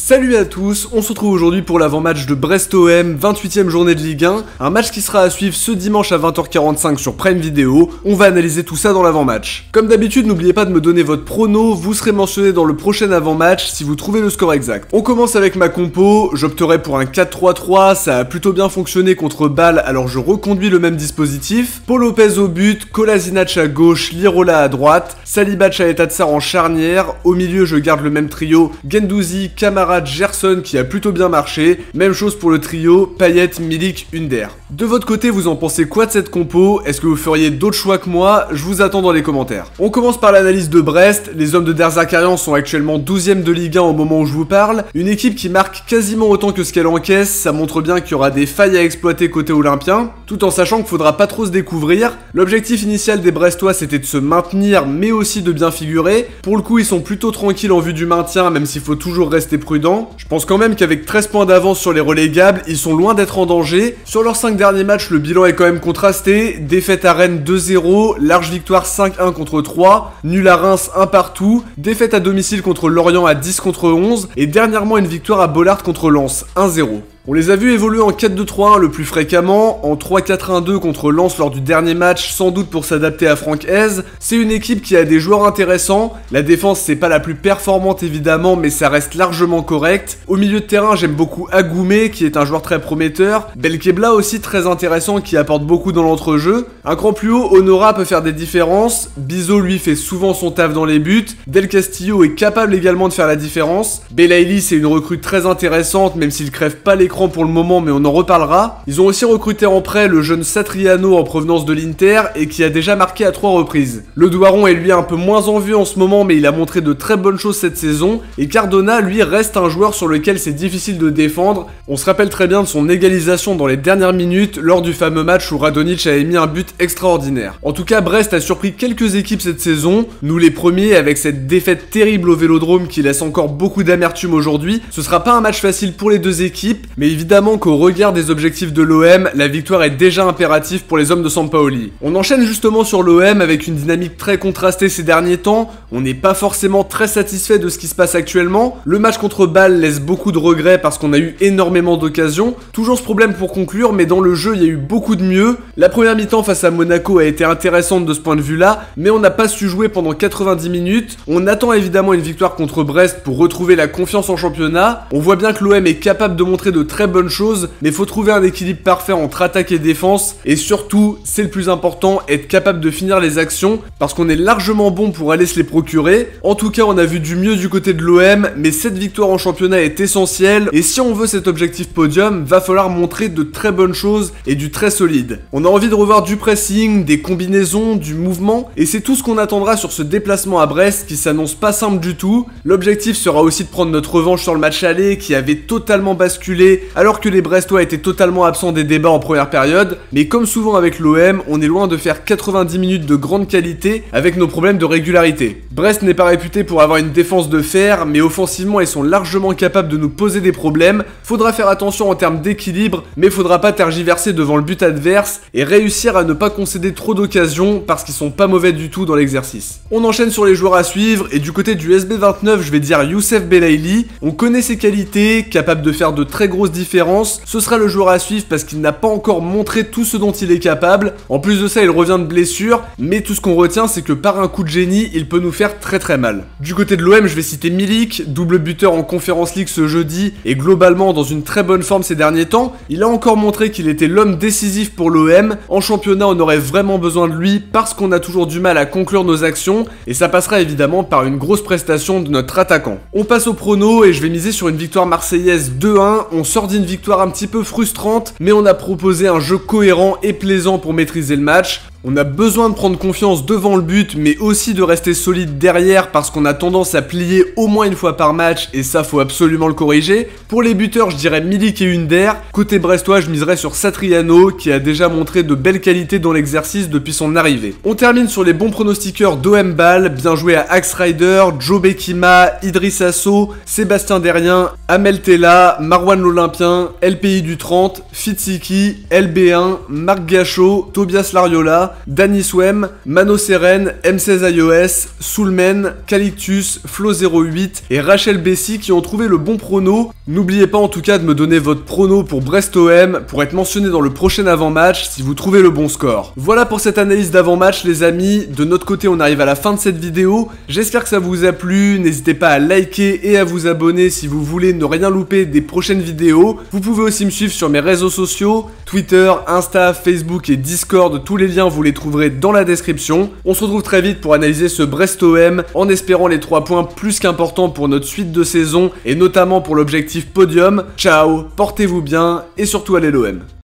Salut à tous, on se retrouve aujourd'hui pour l'avant-match de Brest-OM, 28e journée de Ligue 1, un match qui sera à suivre ce dimanche à 20h45 sur Prime Video. On va analyser tout ça dans l'avant-match. Comme d'habitude, n'oubliez pas de me donner votre prono, vous serez mentionné dans le prochain avant-match si vous trouvez le score exact. On commence avec ma compo, j'opterai pour un 4-3-3, ça a plutôt bien fonctionné contre Bâle, alors je reconduis le même dispositif. Paul Lopez au but, Kolasinac à gauche, Lirola à droite, Saliba Chaeta Tsar en charnière, au milieu je garde le même trio, Guendouzi, Camara, Gerson qui a plutôt bien marché, même chose pour le trio, Payet, Milik, Under. De votre côté, vous en pensez quoi de cette compo? Est-ce que vous feriez d'autres choix que moi? Je vous attends dans les commentaires. On commence par l'analyse de Brest, les hommes de Der Zakarian sont actuellement 12e de Ligue 1 au moment où je vous parle, une équipe qui marque quasiment autant que ce qu'elle encaisse, ça montre bien qu'il y aura des failles à exploiter côté olympien, tout en sachant qu'il faudra pas trop se découvrir. L'objectif initial des Brestois c'était de se maintenir mais aussi de bien figurer, pour le coup ils sont plutôt tranquilles en vue du maintien même s'il faut toujours rester prudent. Je pense quand même qu'avec 13 points d'avance sur les relégables, ils sont loin d'être en danger. Sur leurs 5 derniers matchs, le bilan est quand même contrasté. Défaite à Rennes 2-0, large victoire 5-1 contre 3, nul à Reims 1 partout, défaite à domicile contre Lorient à 10 contre 11, et dernièrement une victoire à Bollaert contre Lens 1-0. On les a vus évoluer en 4-2-3-1 le plus fréquemment, en 3-4-1-2 contre Lens lors du dernier match, sans doute pour s'adapter à Franck Hez. C'est une équipe qui a des joueurs intéressants, la défense c'est pas la plus performante évidemment, mais ça reste largement correct. Au milieu de terrain j'aime beaucoup Agoumé qui est un joueur très prometteur, Belkebla aussi très intéressant qui apporte beaucoup dans l'entrejeu. Un cran plus haut, Honora peut faire des différences, Bizot lui fait souvent son taf dans les buts, Del Castillo est capable également de faire la différence, Belaïli c'est une recrue très intéressante même s'il crève pas l'écran pour le moment mais on en reparlera. Ils ont aussi recruté en prêt le jeune Satriano en provenance de l'Inter et qui a déjà marqué à 3 reprises. Le Douaron est lui un peu moins en vue en ce moment mais il a montré de très bonnes choses cette saison et Cardona lui reste un joueur sur lequel c'est difficile de défendre. On se rappelle très bien de son égalisation dans les dernières minutes lors du fameux match où Radonjic avait mis un but extraordinaire. En tout cas Brest a surpris quelques équipes cette saison, nous les premiers avec cette défaite terrible au Vélodrome qui laisse encore beaucoup d'amertume aujourd'hui. Ce sera pas un match facile pour les deux équipes mais évidemment qu'au regard des objectifs de l'OM, la victoire est déjà impérative pour les hommes de Sampaoli. On enchaîne justement sur l'OM avec une dynamique très contrastée ces derniers temps, on n'est pas forcément très satisfait de ce qui se passe actuellement, le match contre Bâle laisse beaucoup de regrets parce qu'on a eu énormément d'occasions, toujours ce problème pour conclure mais dans le jeu il y a eu beaucoup de mieux, la première mi-temps face à Monaco a été intéressante de ce point de vue là, mais on n'a pas su jouer pendant 90 minutes, on attend évidemment une victoire contre Brest pour retrouver la confiance en championnat, on voit bien que l'OM est capable de montrer de très bonnes choses, mais faut trouver un équilibre parfait entre attaque et défense, et surtout, c'est le plus important, être capable de finir les actions, parce qu'on est largement bon pour aller se les procurer. En tout cas, on a vu du mieux du côté de l'OM, mais cette victoire en championnat est essentielle, et si on veut cet objectif podium, va falloir montrer de très bonnes choses et du très solide. On a envie de revoir du pressing, des combinaisons, du mouvement, et c'est tout ce qu'on attendra sur ce déplacement à Brest qui s'annonce pas simple du tout. L'objectif sera aussi de prendre notre revanche sur le match aller qui avait totalement basculé alors que les Brestois étaient totalement absents des débats en première période, mais comme souvent avec l'OM, on est loin de faire 90 minutes de grande qualité avec nos problèmes de régularité. Brest n'est pas réputé pour avoir une défense de fer, mais offensivement ils sont largement capables de nous poser des problèmes. Faudra faire attention en termes d'équilibre, mais faudra pas tergiverser devant le but adverse et réussir à ne pas concéder trop d'occasions parce qu'ils sont pas mauvais du tout dans l'exercice. On enchaîne sur les joueurs à suivre et du côté du SB29 je vais dire Youssef Belaïli. On connaît ses qualités, capable de faire de très grosses différences, ce sera le joueur à suivre parce qu'il n'a pas encore montré tout ce dont il est capable. En plus de ça il revient de blessure, mais tout ce qu'on retient c'est que par un coup de génie il peut nous faire très mal. Du côté de l'OM je vais citer Milik, double buteur en Conference League ce jeudi et globalement dans une très bonne forme ces derniers temps. Il a encore montré qu'il était l'homme décisif pour l'OM. En championnat on aurait vraiment besoin de lui parce qu'on a toujours du mal à conclure nos actions et ça passera évidemment par une grosse prestation de notre attaquant. On passe au prono et je vais miser sur une victoire marseillaise 2-1. On sort d'une victoire un petit peu frustrante, mais on a proposé un jeu cohérent et plaisant pour maîtriser le match. On a besoin de prendre confiance devant le but, mais aussi de rester solide derrière parce qu'on a tendance à plier au moins une fois par match et ça faut absolument le corriger. Pour les buteurs, je dirais Milik et Under. Côté brestois, je miserais sur Satriano qui a déjà montré de belles qualités dans l'exercice depuis son arrivée. On termine sur les bons pronostiqueurs d'OM Bâle, bien joué à Axe Rider, Joe Bekima, Idriss Asso, Sébastien Derrien, Amel Tella, Marwan Lolin Olympien, LPI du 30, Fitsiki, LB1, Marc Gachot, Tobias Lariola, Danny Swem, Mano Seren, M16 iOS, Soulmen, Calictus, Flo08 et Rachel Bessie qui ont trouvé le bon prono. N'oubliez pas en tout cas de me donner votre prono pour Brest OM pour être mentionné dans le prochain avant-match si vous trouvez le bon score. Voilà pour cette analyse d'avant-match les amis, de notre côté on arrive à la fin de cette vidéo, j'espère que ça vous a plu, n'hésitez pas à liker et à vous abonner si vous voulez ne rien louper des prochaines vidéos. Vous pouvez aussi me suivre sur mes réseaux sociaux, Twitter, Insta, Facebook et Discord, tous les liens vous les trouverez dans la description. On se retrouve très vite pour analyser ce Brest OM en espérant les 3 points plus qu'importants pour notre suite de saison et notamment pour l'objectif podium. Ciao, portez-vous bien et surtout allez l'OM.